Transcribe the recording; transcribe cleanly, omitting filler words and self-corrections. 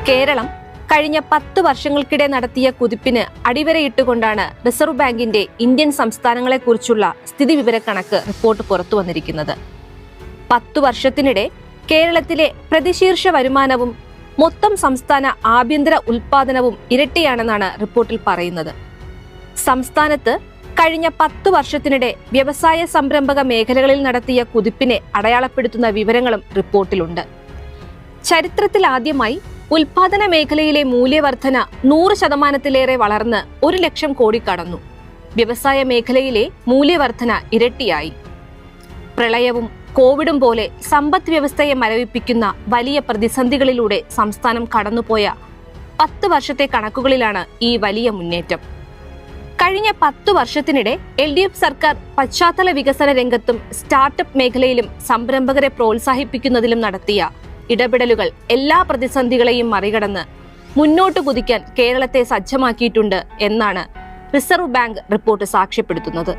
കേരളം കഴിഞ്ഞ 10 വർഷങ്ങൾക്കിടെ നടത്തിയ കുതിപ്പിന് അടിവരയിട്ടുകൊണ്ടാണ് റിസർവ് ബാങ്കിന്റെ ഇന്ത്യൻ സംസ്ഥാനങ്ങളെക്കുറിച്ചുള്ള സ്ഥിതിവിവരക്കണക്ക് റിപ്പോർട്ട് പുറത്തു വന്നിരിക്കുന്നത്. 10 വർഷത്തിനിടെ കേരളത്തിലെ പ്രതിശീർഷ വരുമാനവും മൊത്തം സംസ്ഥാന ആഭ്യന്തര ഉൽപാദനവും ഇരട്ടിയാണെന്നാണ് റിപ്പോർട്ടിൽ പറയുന്നത്. സംസ്ഥാനത്ത് കഴിഞ്ഞ 10 വർഷത്തിനിടെ വ്യവസായ സംരംഭക മേഖലകളിൽ നടത്തിയ കുതിപ്പിനെ അടയാളപ്പെടുത്തുന്ന വിവരങ്ങളും റിപ്പോർട്ടിലുണ്ട്. ചരിത്രത്തിലാദ്യമായി ഉൽപാദന മേഖലയിലെ മൂല്യവർധന 100% വളർന്ന് 1 ലക്ഷം കോടി കടന്നു. വ്യവസായ മേഖലയിലെ മൂല്യവർധന ഇരട്ടിയായി. പ്രളയവും കോവിഡും പോലെ സമ്പദ് വ്യവസ്ഥയെ മരവിപ്പിക്കുന്ന വലിയ പ്രതിസന്ധികളിലൂടെ സംസ്ഥാനം കടന്നുപോയ 10 വർഷത്തെ കണക്കുകളിലാണ് ഈ വലിയ മുന്നേറ്റം. കഴിഞ്ഞ 10 വർഷത്തിനിടെ LDF സർക്കാർ പശ്ചാത്തല വികസന രംഗത്തും സ്റ്റാർട്ടപ്പ് മേഖലയിലും സംരംഭകരെ പ്രോത്സാഹിപ്പിക്കുന്നതിലും നടത്തിയ ഇടപെടലുകൾ എല്ലാ പ്രതിസന്ധികളെയും മറികടന്ന് മുന്നോട്ട് കുതിക്കാൻ കേരളത്തെ സജ്ജമാക്കിയിട്ടുണ്ട് എന്നാണ് റിസർവ് ബാങ്ക് റിപ്പോർട്ട് സാക്ഷ്യപ്പെടുത്തുന്നത്.